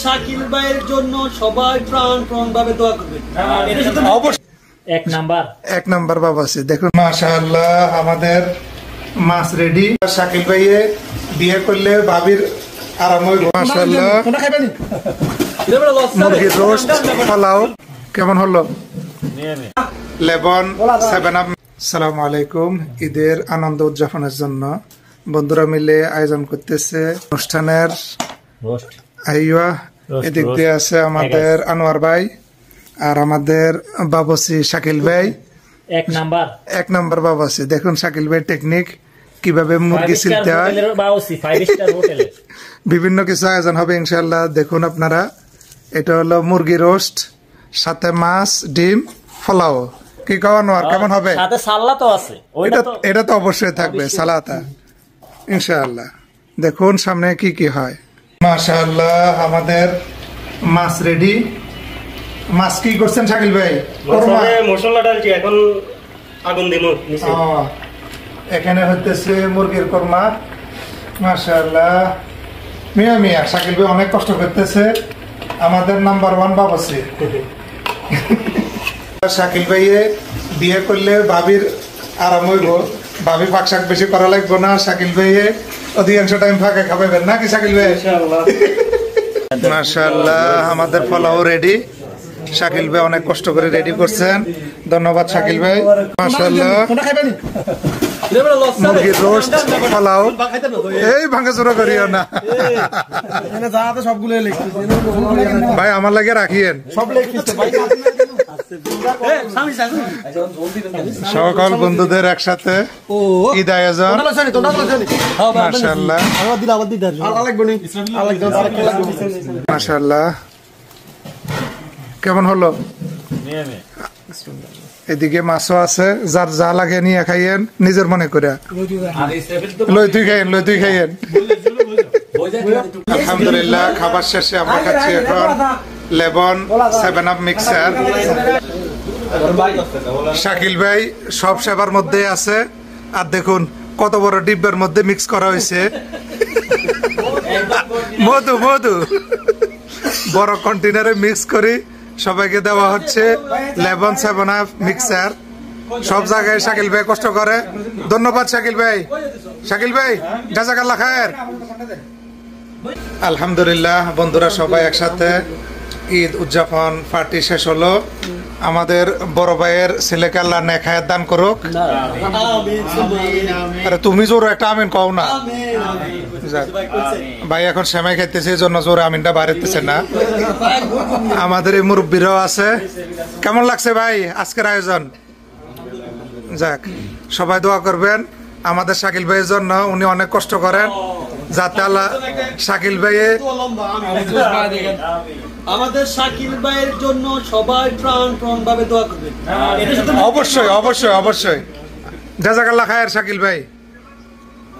শাকিল ভাইয়ের জন্য সবাই প্রাণ ভাবে দোয়া করবেন। এক নাম্বার বাবাসি দেখুন মাশাআল্লাহ আমাদের মাছ রেডি। শাকিল ভাইয়ে বিয়ে করলে ভাবির আরাম হইব মাশাআল্লাহ। মুরগির রোস্ট পোলাও কেমন হলো? লেবন 7 আপ। আসসালামু আলাইকুম। ঈদের আনন্দ উদযাপনের জন্য বন্ধুরা মিলে আয়োজন করতেছে অনুষ্ঠানের। এদিক দিয়ে আছে আমাদের আনোয়ার ভাই আর আমাদের বাবুসি শাকিল ভাই। এক নাম্বার বাবুসি দেখুন শাকিল ভাই টেকনিক কিভাবে মুরগি ছিলতে হয়। বিভিন্ন কিছু আয়োজন হবে ইনশাল্লাহ দেখুন আপনারা। এটা হলো মুরগি রোস্ট সাথে মাছ ডিম পোলাও। কি আনোয়ার কেমন হবে? এটা তো অবশ্যই থাকবে সালাতা ইনশাআল্লাহ। দেখুন সামনে কি কি হয়। মাশাআল্লাহ আমাদের মাছ রেডি। মাছ কি করছেন শাকিল ভাই? মশলা ডালছি এখন আগুন দিন। এখানে হইতেছে মুরগির কোরমা। মাশাআল্লাহ মিয়া মিয়া শাকিল ভাই অনেক কষ্ট করতেছে। আমাদের নাম্বার 1 বাবাসি। শাকিল ভাইয়ে বিয়ে করলে ভাবির আরাম হইব। ভাবি পাক শাক বেশি করা লাগবে না। শাকিল ভাইয়ে অধিকাংশ টাইম ফাঁকে খাবেন নাকি শাকিল ভাই? মাশাআল্লাহ আমাদের পোলাও রেডি। শাকিল ভাই অনেক কষ্ট করে রেডি করছেন। ধন্যবাদ শাকিল ভাই। মাশাআল্লাহ মুরগির রোস্ট পোলাও এই ভাঙাচোরা করিও না ভাই, আমার লাগে রাখিয়েন সকল বন্ধুদের একসাথে ঈদ আয়োজন। মাশাআল্লাহ মাশাআল্লাহ কেমন হলো? এদিকে মাছও আছে, যার যা লাগে নিয়ে খাইয়েন নিজের মনে করে। লই তুই খাইয়েন। আলহামদুলিল্লাহ খাবার শেষে আমরা খাচ্ছি এখন লেবন 7 আপ মিক্সার। শাকিল ভাই সব সেবার মধ্যে আছে। আর দেখুন কত বড় ডিব্বার মধ্যে মিক্স করা হয়েছে মধু বড় কন্টেনারে মিক্স করি সবাইকে দেওয়া হচ্ছে লেবন 7 আপ মিক্সার। সব জায়গায় শাকিল ভাই কষ্ট করে। ধন্যবাদ শাকিল ভাই জাযাকাল্লাহ খায়ের। আলহামদুলিল্লাহ বন্ধুরা সবাই একসাথে ঈদ উদযাপন পার্টি শেষ হলো। আমাদের বড় ভাইয়ের ছেলেকে আল্লাহ নেক হায়াত দান করুক। আরে তুমি জোর একটা আমিন কও না। ভাই এখন সেমাই খাইতেছে এই জন্য জোরে আমিনটা বাড়িতেছে না। আমাদের এই মুরব্বীরাও আছে। কেমন লাগছে ভাই আজকের আয়োজন? যাক সবাই দোয়া করবেন আমাদের শাকিল ভাইয়ের জন্য। উনি অনেক কষ্ট করেন যাতে আল্লাহ শাকিল ভাইয়ে আমাদের শাকিল ভাইয়ের জন্য সবাই প্রাণ ভাবে দোয়া করবেন। অবশ্যই জাযাকাল্লাহ খায়ের শাকিল ভাই।